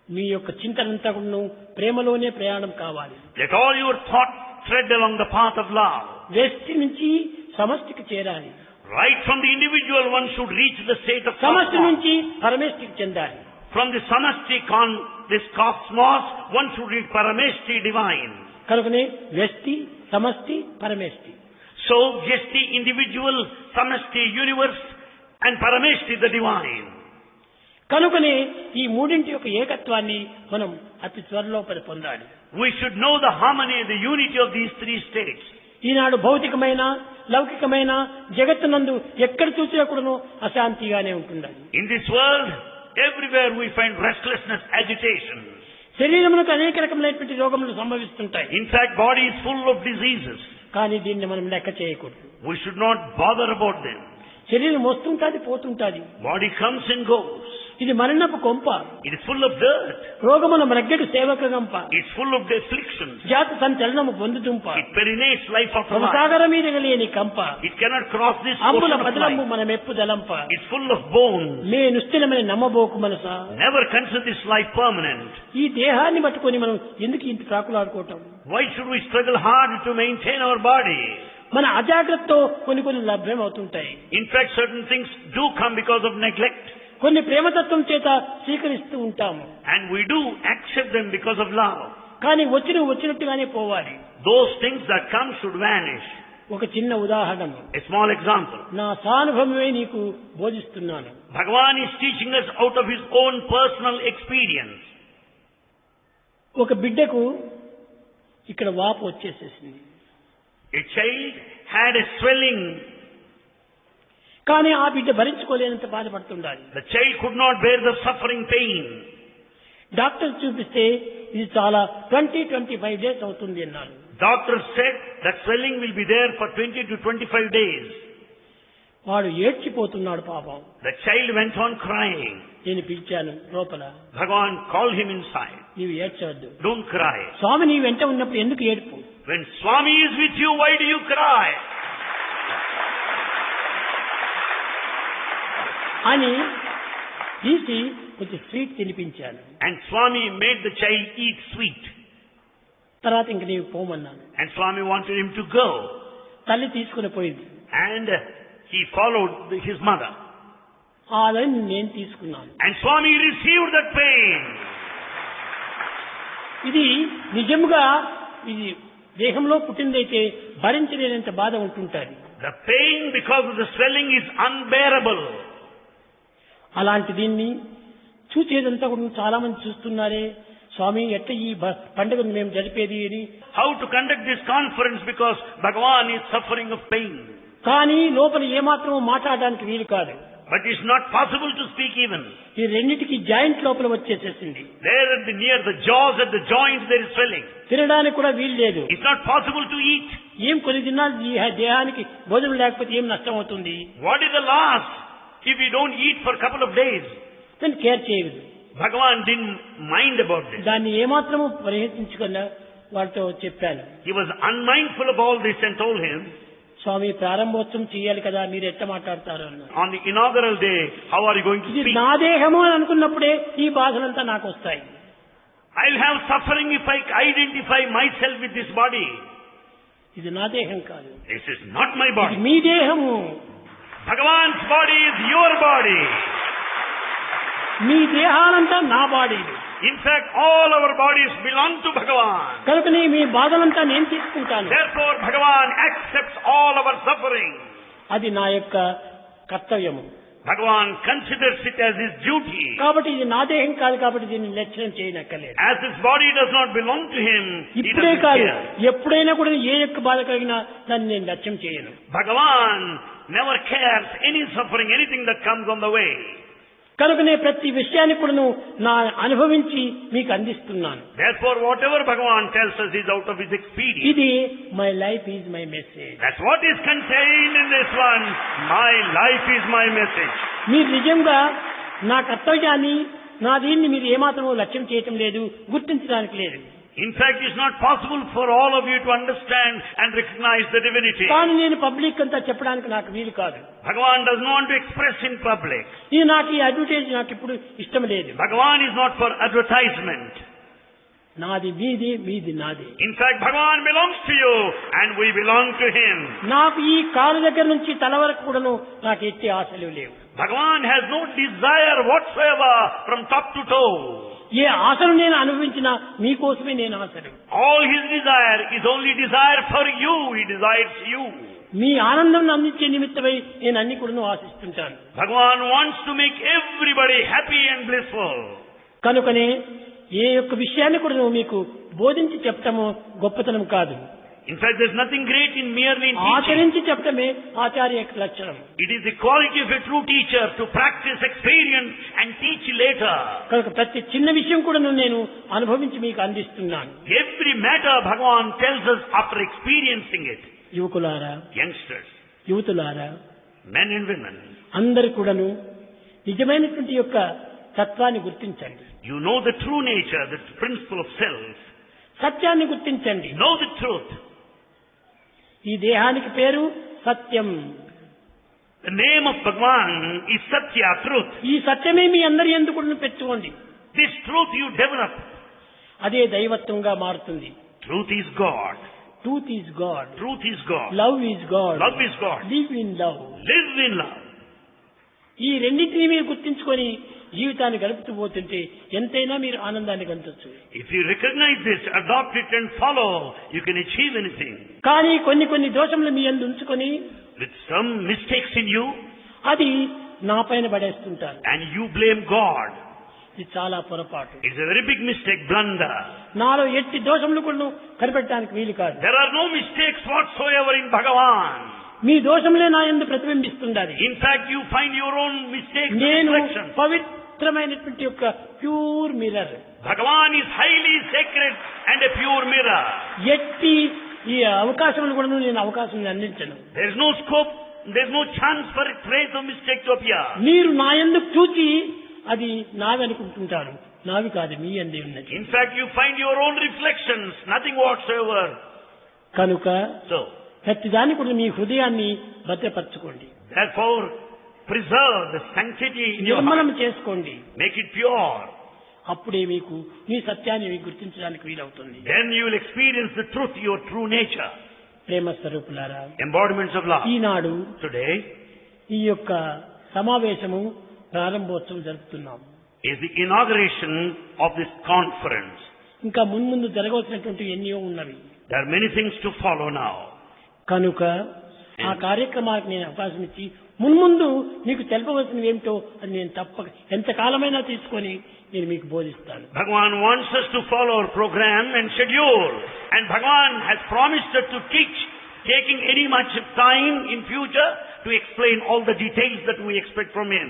మీ యొక్క చింతనంతా కూడాను ప్రేమలోనే ప్రయాణం కావాలి. Let all your thought tread along the path of love. వ్యక్తి నుంచి సమష్టికి చేరాలి. Right from the individual, one should reach the state of సమష్టి cosmos. నుంచి పరమేష్టికి చెందాలి. From the samasti, this cosmos, one should reach parameshti, divine. కనుకనే వ్యక్తి, సమష్టి, పరమేష్టి. So, Jesti, individual, samasti, universe, and parameshti, the divine. కనుకనే ఈ మూడింటి యొక్క ఏకత్వాన్ని మనం అతి త్వరలో పొందాలి. We should know the harmony, the unity of these three states. ఈనాడు భౌతికమైన లౌకికమైన జగత్తునందు ఎక్కడ చూసినా కూడాను అశాంతిగానే ఉంటుంది. In this world, everywhere we find restlessness, agitation. శరీరమునకు అనేక రకమైనటువంటి రోగములు సంభవిస్తుంటాయి. In fact, body is full of diseases. కానీ దీన్ని మనం లెక్క చేయకూడదు. We should not bother about them. శరీరం వస్తుంటాది, పోతుంటాది. Body comes and goes. ఇది మరణపు కొంప. It is full of dirt. రోగముల మగ్గటి సేవక గంప. It's full of afflictions. జాతి సంచలనము పొందుతుంప. It perinates life after life. సాగర మీద లేని కంప. It cannot cross this అంబుల ocean of బదలంబు life. మన మెప్పు దలంప. It's full of bones. May నుస్థిరమైన నమ్మబోకు Manasa. Never consider this life permanent. ఈ దేహాన్ని పట్టుకొని మనం ఎందుకు ఇంత ప్రాకులాడుకోవటం? Why should we struggle hard to maintain our body? మన అజాగ్రత్తతో కొన్ని లభ్యం అవుతుంటాయి. In fact, certain things do come because of neglect. కొన్ని ప్రేమతత్వం చేత స్వీకరిస్తూ ఉంటాము. And we do accept them because of love. కానీ వచ్చినట్టుగానే పోవాలి. Those things that come should vanish. ఒక చిన్న ఉదాహరణ, A small example. నా సానుభవమే నీకు బోధిస్తున్నాను. Bhagavan is teaching us out of his own personal experience. ఒక బిడ్డకు ఇక్కడ వాపు వచ్చేసేసింది. A child had a swelling. కానీ ఆ బిడ్డ భరించుకోలేనంత బాధపడుతుండాలి. The child could not bear the suffering pain. Doctor చూపిస్తే ఇది చాలా 20-25 డేస్ అవుతుంది అన్నారు. Doctor said that swelling will be there for 20 to 25 days. వాడు ఏడ్చిపోతున్నాడు పాపం. The child went on crying. నేను పిలిచాను లోపల. Bhagavan called him inside. నీవు ఏడ్చవద్దు. Don't cry. స్వామి నీ వెంట ఉన్నప్పుడు ఎందుకు ఏడుపు? When Swami is with you, why do you cry? అని తీసి కొంచెం sweet తినిపించాను. And Swami made the child eat sweet. తర్వాత ఇంక నీవు పోమన్నాను. And Swami wanted him to go. తల్లి తీసుకుని పోయింది. And he followed his mother. అదని నేను తీసుకున్నాను. And Swami received that pain. ఇది నిజంగా ఇది దేహంలో పుట్టిందైతే భరించలేనంత బాధ ఉంటుంటుంది. The pain because of the swelling is unbearable. అలాంటి దీన్ని చూసేదంతా కూడా చాలా మంది చూస్తున్నారే, స్వామి ఎట్లా ఈ పండుగను మేము జరిపేది అని. How to conduct this conference because Bhagavan is suffering of pain. కానీ లోపల ఏమాత్రం మాట్లాడడానికి వీలు కాదు. But it's not possible to speak even. ఈ రెండింటికి జాయింట్ లోపల వచ్చేసేసింది. There at the near the jaws at the joints there is swelling. తినడానికి కూడా వీలు లేదు. It's not possible to eat. ఏం కొన్ని దినాలు ఈ దేహానికి భోజనం లేకపోతే ఏం నష్టం అవుతుంది? What is the loss if we don't eat for a couple of days? దాన్ని కేర్ చేయదు. Bhagavan didn't mind about this. దాన్ని ఏమాత్రము పరిహరించకుండా వాళ్ళతో చెప్పాను. He was unmindful of all this and told him, స్వామి ప్రారంభోత్సవం చేయాలి కదా, మీరు ఎట్లా మాట్లాడతారు అన్నారు. on the inaugural day, how are you going to ఇది speak? నా దేహము అని అనుకున్నప్పుడే ఈ బాధలంతా నాకు వస్తాయి. I'll have suffering if I identify myself with this body. ఇది నా దేహం కాదు, This is not my ఇది body. మీ దేహము. Bhagavan's body is your body. మీ దేహాలంతా నా body. In fact, all our bodies belong to Bhagavan. కనుకనే మీ బాధలంతా నేను తీసుకుంటాను. Therefore, Bhagavan accepts all our suffering. అది నా యొక్క కర్తవ్యము. Bhagavan considers it as his duty. కాబట్టి ఇది నా దేహం కాదు, కాబట్టి దీన్ని లక్ష్యం చేయనక్కర్లేదు. As his body does not belong to him, he ఇప్పుడే doesn't కాదు, care. ఎప్పుడైనా కూడా ఏ యొక్క బాధ కలిగినా దాన్ని నేను లక్ష్యం చేయను. Bhagavan never cares any suffering, anything that comes on the way. కనుకనే ప్రతి విషయాన్ని కూడా నా అనుభవించి మీకు అందిస్తున్నాను. Therefore, whatever Bhagavan tells us is out of his experience. ఇది my life is my message. That's what is contained in this one. My life is my message. మీరు నిజంగా నా కర్తవ్యాన్ని నా దీన్ని మీరు ఏమాత్రం లక్ష్యం చేయటం లేదు, గుర్తించడానికి లేదు. In fact, it's not possible for all of you to understand and recognize the divinity. కానీ నేను పబ్లిక్ అంతా చెప్పడానికి నాకు వీలు కాదు. Bhagavan does not want to express in public. ఇది నాకు ఈ అడ్వర్టైజ్ నాకు ఇప్పుడు ఇష్టం లేదు. Bhagavan is not for advertisement. నాది మీది, మీది నాది. In fact, Bhagavan belongs to you and we belong to him. నాకు ఈ కాలు దగ్గర నుంచి తల వరకు కూడాను నాకు ఎట్టి ఆశలు లేవు. Bhagavan has no desire whatsoever from top to toe. ఏ ఆశను నేను అనుభవించినా మీకోసమే నేను ఆశలు. All his desire is only desire for you. He desires you. మీ ఆనందం అందించే నిమిత్తమై నేను అన్ని కూడాను ఆశిస్తుంటాను. Bhagavan wants to make everybody happy and blissful. కనుకనే ఏ యొక్క విషయాన్ని కూడా మీకు బోధించి చెప్పటము గొప్పతనం కాదు. In fact, there's nothing great in merely teaching. ఆచరించి చెప్పటమే ఆచార్య యొక్క లక్షణం. It is the quality of a true teacher to practice, experience and teach later. కనుక ప్రతి చిన్న విషయం కూడా నేను అనుభవించి మీకు అందిస్తున్నాను. Every matter Bhagavan tells us after experiencing it. యువకులారా, Youngsters, యువతులారా, men and women, అందరు కూడాను నిజమైనటువంటి యొక్క తత్వాన్ని గుర్తించండి. you know the true nature, the principle of self. సత్యాన్ని గుర్తించండి. Know the truth. ఈ దేహానికి పేరు సత్యం. The name of Bhagavan is Satya, truth. ఈ సత్యమే మీ అందరి యందు కూడా పెట్టుకోండి. This truth you develop. అదే దైవత్వంగా మారుతుంది. Truth is God. Truth is God. Truth is God. Love is God. Love is God. Live in love. Live in love. ఈ రెండింటినీ మీరు గుర్తించుకొని జీవితాన్ని గడుపుతూ పోతుంటే ఎంతైనా మీరు ఆనందాన్ని గంటొచ్చు. If you recognize this, adopt it and follow, you can achieve anything. కానీ కొన్ని దోషములు మీ యందు ఉంచుకొని With some mistakes in you, అది నా పైన పడేస్తుంటారు. and you blame God. ఇది చాలా పొరపాటు. It's a very big mistake, blunder. నాలో ఎట్టి దోషములు కూడా కనిపెట్టడానికి వీలు కాదు. There are no mistakes whatsoever in Bhagavan. మీ దోషములే నా యందు ప్రతిబింబిస్తుండాలి. In fact, you find your own mistakes and నేను reflections. పవిత్రమైనటువంటి యొక్క pure mirror. Bhagavan is highly sacred and a pure mirror. ఎట్టి ఈ అవకాశములు కూడా నేను అవకాశం అందించను. There is no scope there's no chance for a trace of mistake to appear. మీరు నా యందు చూచి అది నావి అనుకుంటుంటారు. నావి కాదు, మీ యందే ఉన్నది. In fact, you find your own reflections, nothing whatsoever. కనుక So, ప్రతిదాని కూడా మీ హృదయాన్ని భద్రపరచుకోండి, therefore, preserve the sanctity in your నిర్మలం heart. చేసుకోండి. Make it pure. అప్పుడే మీకు మీ సత్యాన్ని మీకు గుర్తించడానికి వీలవుతుంది. Then you will experience the truth, your true nature. ప్రేమ స్వరూపులారా, Embodiments of love. Eenadu Today ఈ యొక్క సమావేశము ప్రారంభోత్సవం జరుపుతున్నాం. is the inauguration of this conference. ఇంకా మున్ముందు జరగవలసినటువంటి ఎన్నో ఉన్నవి. There are many things to follow now. కనుక ఆ కార్యక్రమానికి నేను అవకాశం ఇచ్చి మున్ముందు మీకు తెలపవలసినవి ఏమిటో అది నేను తప్పక ఎంతకాలమైనా తీసుకొని నేను మీకు బోధిస్తాను. Bhagavan wants us to follow our program and schedule. And Bhagavan has promised us to teach, taking any much time in future to explain all the details that we expect from him.